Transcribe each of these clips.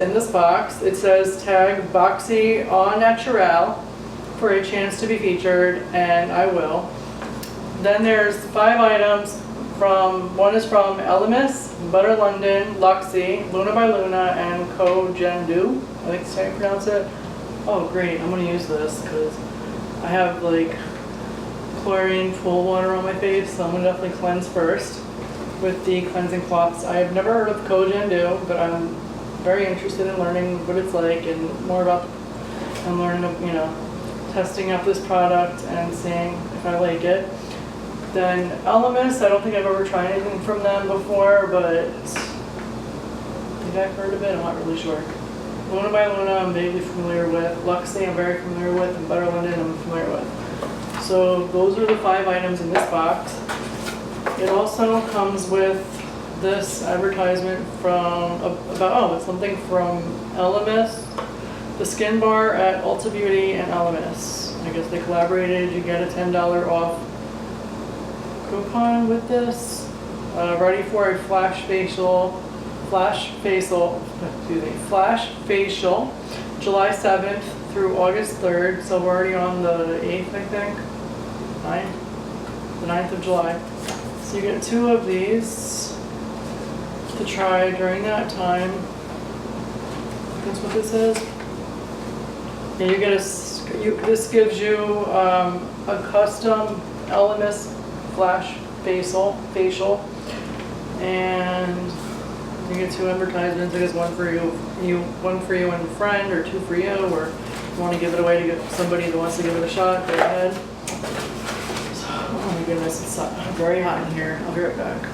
In this box, it says tag Boxycharm for a chance to be featured, and I will. Then there's 5 items one is from Elemis, Butter London, Luxy, Luna by Luna, and Kojendu. I think that's how you pronounce it. Oh great, I'm gonna use this because I have like chlorine pool water on my face, so I'm gonna definitely cleanse first with the cleansing cloths. I have never heard of Kojendu, but I'm very interested in learning what it's like and more about, and learning, testing out this product and seeing if I like it. Then Elemis, I don't think I've ever tried anything from them before, but I think I've heard of it, I'm not really sure. Luna by Luna, I'm vaguely familiar with. Luxy, I'm very familiar with. And Butter London, I'm familiar with. So those are the 5 items in this box. It also comes with this advertisement from, it's something from Elemis, the skin bar at Ulta Beauty and Elemis. I guess they collaborated, you get a $10 off coupon with this. Ready for a flash facial, July 7th through August 3rd. So we're already on the 8th, I think. 9th? The 9th of July. So you get 2 of these to try during that time. That's what this is. And you get this gives you a custom Elemis flash facial, and you get 2 advertisements. I guess one for you and a friend, or 2 for you, or you want to give it away to get somebody that wants to give it a shot. Go ahead. So, oh my goodness, it's very hot in here. I'll be right back.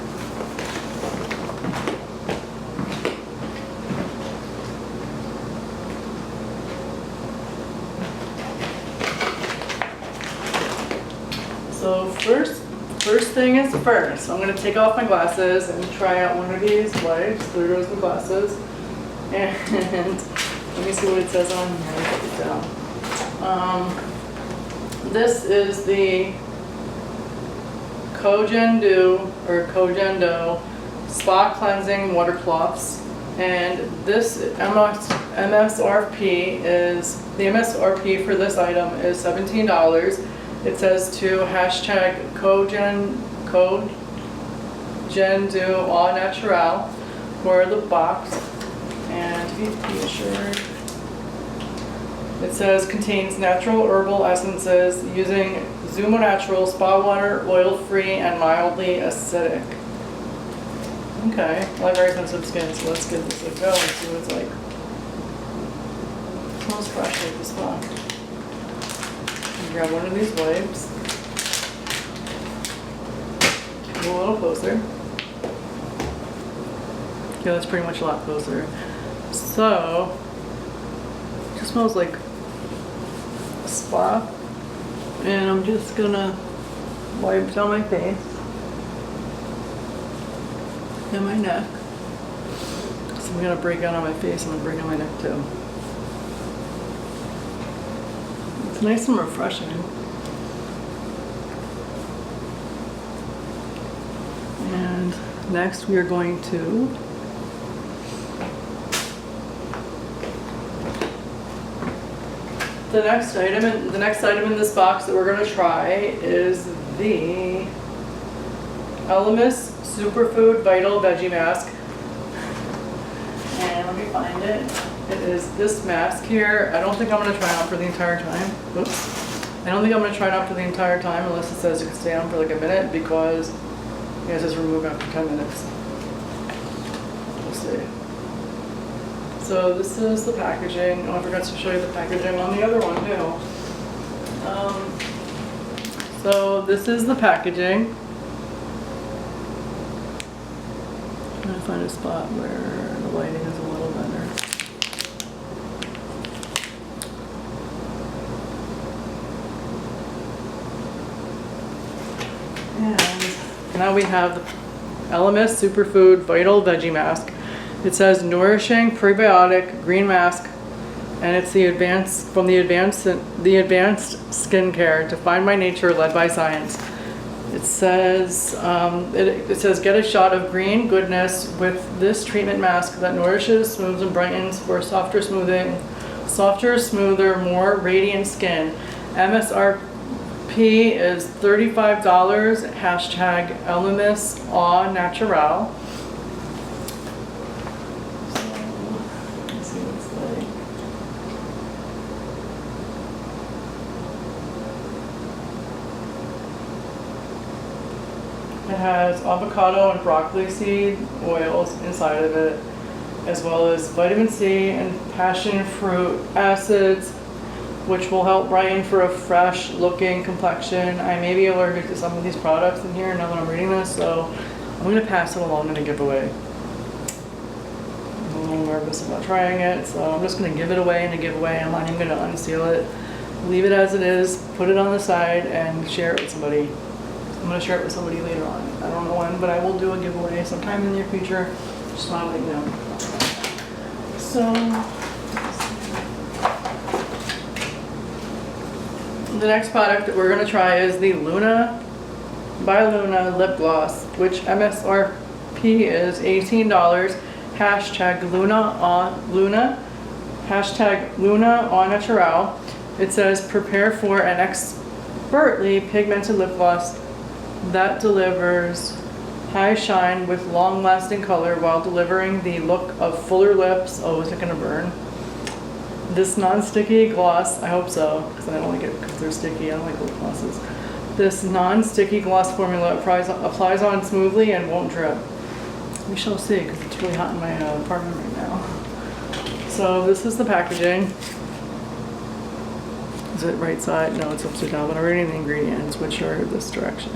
So first thing is first. I'm going to take off my glasses and try out one of these wipes. There goes the glasses. And let me see what it says on here. I'll put it down. This is the Kojendu Spa Cleansing Water Cloths. And this MSRP for this item is $17. It says to hashtag Kojendu Au Naturale for the box. And to be assured, it says contains natural herbal essences using Zumo Natural spa water, oil-free and mildly acidic. Okay, well, I have very sensitive skin, so let's give this a go and see what it's like. It smells fresh like the spa. Grab one of these wipes. Go a little closer. Okay, that's pretty much a lot closer. So, it just smells like a spa. And I'm just gonna wipe down my face and my neck. So I'm gonna break out on my face, I'm gonna break out my neck too. It's nice and refreshing. And next we are going to the next item in this box that we're going to try is the Elemis Superfood Vital Veggie Mask. And let me find it. It is this mask here. I don't think I'm going to try it out for the entire time. Oops. I don't think I'm going to try it out for the entire time unless it says it can stay on for like a minute, because it says remove after 10 minutes. We'll see. So this is the packaging. Oh, I forgot to show you the packaging on the other one too. So this is the packaging. I'm trying to find a spot where the lighting is a little better. And now we have the Elemis Superfood Vital Veggie Mask. It says nourishing prebiotic green mask, and it's the advanced skincare defined by nature, led by science. It says, it says, get a shot of green goodness with this treatment mask that nourishes, smooths, and brightens for softer, smoother, more radiant skin. MSRP is $35. Hashtag Alana-JXPZMKRR. It has avocado and broccoli seed oils inside of it, as well as vitamin C and passion fruit acids, which will help brighten for a fresh looking complexion. I may be allergic to some of these products in here now that I'm reading this, so I'm going to pass it along in a giveaway. I'm a little nervous about trying it, so I'm just going to give it away in a giveaway. I'm not even going to unseal it. Leave it as it is, put it on the side, and share it with somebody. I'm going to share it with somebody later on. I don't know when, but I will do a giveaway sometime in the near future. Just want to let you know. So, the next product that we're going to try is the Luna by Luna lip gloss, which MSRP is $18. Hashtag Luna. Hashtag Luna on Naturale. It says prepare for an expertly pigmented lip gloss that delivers high shine with long-lasting color while delivering the look of fuller lips. Oh, is it gonna burn? This non-sticky gloss, I hope so, because I don't like it because they're sticky. I don't like lip glosses. This non-sticky gloss formula applies on smoothly and won't drip. We shall see, because it's really hot in my apartment right now. So this is the packaging. Is it right side? No, it's upside down, but I'm reading the ingredients, which are this direction.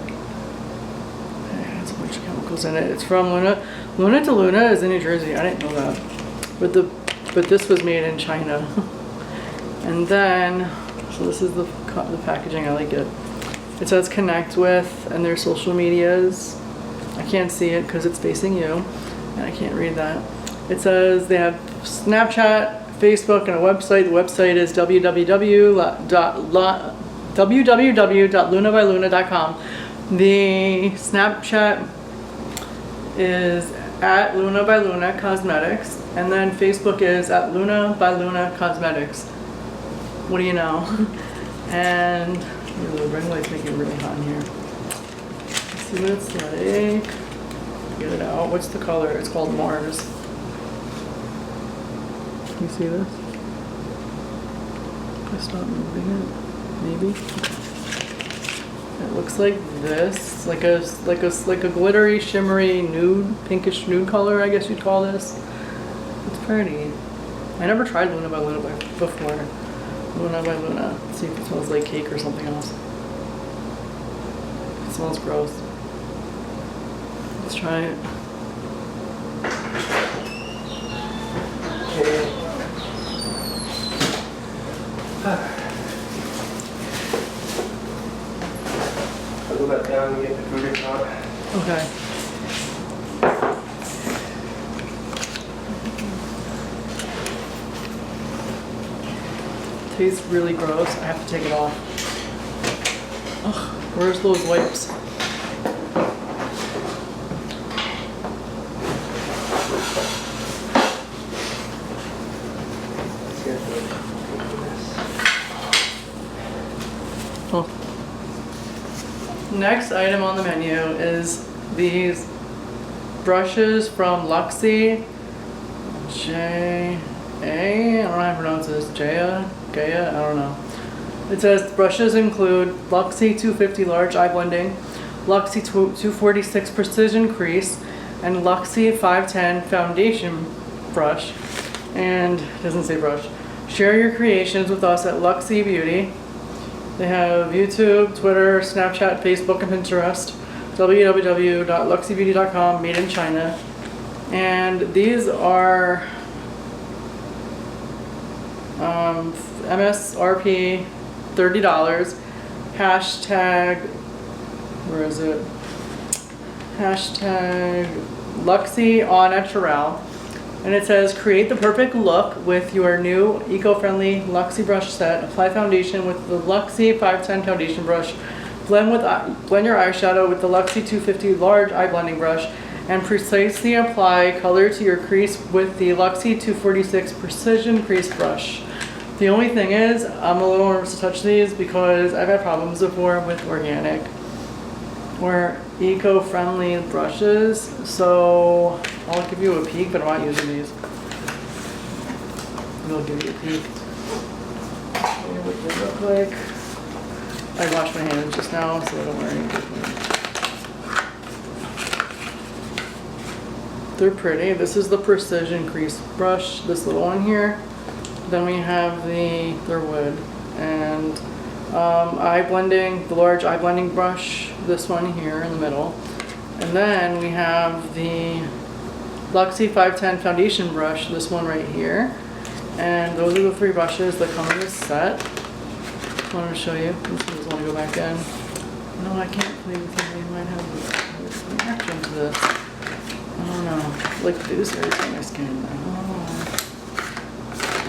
It's a bunch of chemicals in it. It's from Luna. Luna to Luna is in New Jersey. I didn't know that. But this was made in China. And then, so this is the packaging. I like it. It says connect with, and their social medias. I can't see it because it's facing you, and I can't read that. It says they have Snapchat, Facebook, and a website. The website is www.lunabyluna.com. The Snapchat is at Luna by Luna Cosmetics, and then Facebook is at Luna by Luna Cosmetics. What do you know? And the ring light's making it really hot in here. Let's see what it's like. Get it out. What's the color? It's called Mars. Can you see this? If I stop moving it, maybe. It looks like this, like a glittery, shimmery, nude, pinkish nude color, I guess you'd call this. It's pretty. I never tried Luna by Luna before. Luna by Luna. Let's see if it smells like cake or something else. It smells gross. Let's try it. I'll go back down and get the food shot. Okay. Tastes really gross. I have to take it off. Ugh, where's those wipes? Oh. Next item on the menu is these brushes from Luxy. I don't know how to pronounce this. Gaia? I don't know. It says brushes include Luxy 250 large eye blending, Luxy 246 precision crease, and Luxy 510 foundation brush. And it doesn't say brush. Share your creations with us at Luxy Beauty. They have YouTube, Twitter, Snapchat, Facebook, and Pinterest. www.luxybeauty.com, made in China. And these are MSRP $30. Hashtag, where is it? Hashtag Luxy on Naturale. And it says, create the perfect look with your new eco-friendly Luxy brush set. Apply foundation with the Luxy 510 foundation brush Blend your eyeshadow with the Luxie 250 large eye blending brush and precisely apply color to your crease with the Luxie 246 precision crease brush. The only thing is, I'm a little nervous to touch these because I've had problems before with organic or eco-friendly brushes, so I'll give you a peek, but I'm not using these. I'll give you a peek. What they look like. I washed my hands just now, so I don't worry. They're pretty. This is the precision crease brush, this little one here. Then we have they're wood, and eye blending, the large eye blending brush, this one here in the middle. And then we have the Luxie 510 foundation brush, this one right here. And those are the 3 brushes that come in this set. Just wanted to show you. Just want to go back in. No, I can't play with you. You might have a reaction to this. I don't know. Like this irritates my skin. I don't know.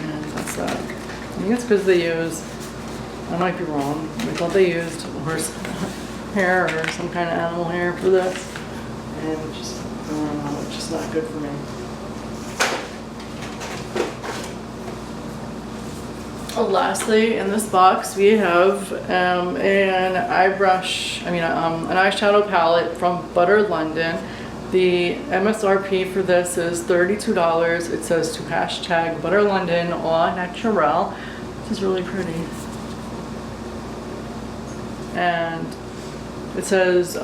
And that's that. I think it's because they use, I might be wrong, I thought they used horse hair or some kind of animal hair for this. And it's just, I don't know, it's just not good for me. Lastly, in this box, we have an eyeshadow palette from Butter London. The MSRP for this is $32. It says to hashtag Butter London au naturale. This is really pretty. And it says,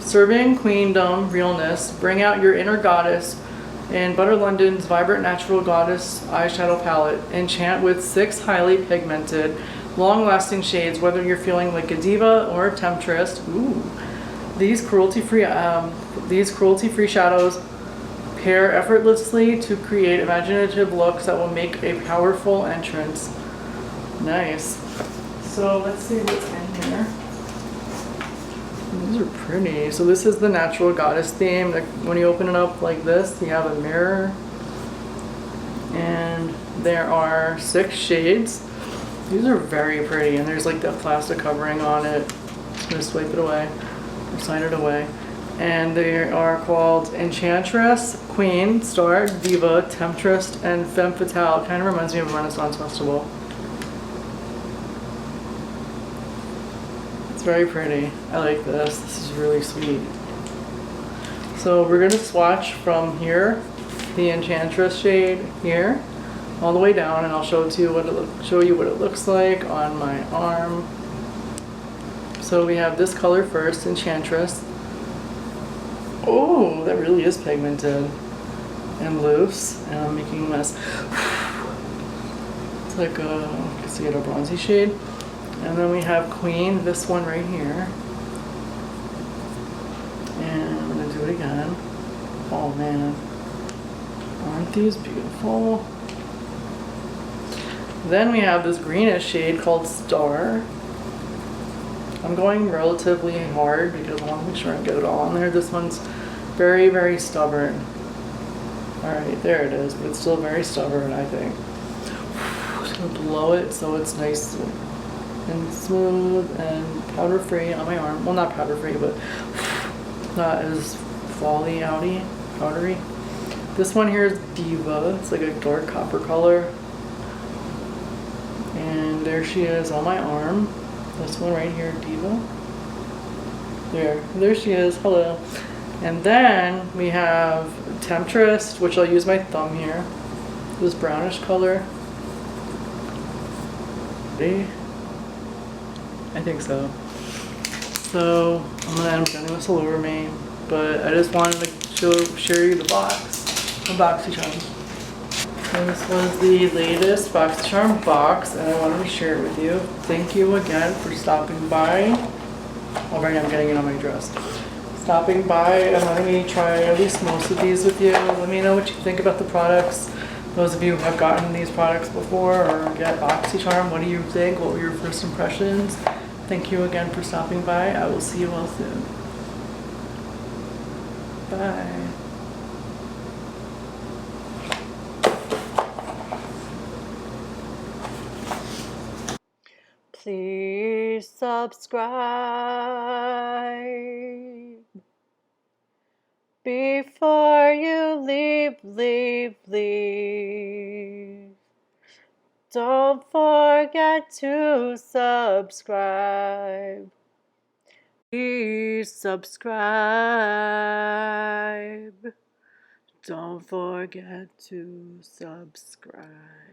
serving queendom realness, bring out your inner goddess in Butter London's Vibrant Natural Goddess eyeshadow palette. Enchant with 6 highly pigmented, long-lasting shades, whether you're feeling like a diva or a temptress. Ooh. These cruelty-free shadows pair effortlessly to create imaginative looks that will make a powerful entrance. Nice. So let's see what's in here. These are pretty. So this is the Natural Goddess theme. Like when you open it up like this, you have a mirror. And there are 6 shades. These are very pretty. And there's like that plastic covering on it. I'm gonna swipe it away or sign it away. And they are called Enchantress, Queen, Star, Diva, Temptress, and Femme Fatale. Kind of reminds me of a Renaissance festival. Very pretty. I like this. This is really sweet. So we're gonna swatch from here, the Enchantress shade here, all the way down, and I'll show you what it looks like on my arm. So we have this color first, Enchantress. Oh, that really is pigmented and loose, and I'm making a mess. It's like you can see it, a bronzy shade. And then we have Queen, this one right here. And I'm gonna do it again. Oh man, aren't these beautiful? Then we have this greenish shade called Star. I'm going relatively hard because I want to make sure I get it all on there. This one's very, very stubborn. Alright, there it is, but it's still very stubborn, I think. I'm just gonna blow it so it's nice and smooth and powder free on my arm. Well, not powder free, but not as fally outy, powdery. This one here is Diva. It's like a dark copper color. And there she is on my arm. This one right here, Diva. There she is. Hello. And then we have Temptress, which I'll use my thumb here. This brownish color. See? I think so. So I'm getting this all over me, but I just wanted to show you the box of Boxycharm. So this was the latest Boxycharm box, and I wanted to share it with you. Thank you again for stopping by. Already I'm getting it on my dress. Stopping by and letting me try at least most of these with you. Let me know what you think about the products. Those of you who have gotten these products before or get Boxycharm, what do you think? What were your first impressions? Thank you again for stopping by. I will see you all soon. Bye. Please subscribe. Before you leave. Don't forget to subscribe. Please subscribe. Don't forget to subscribe.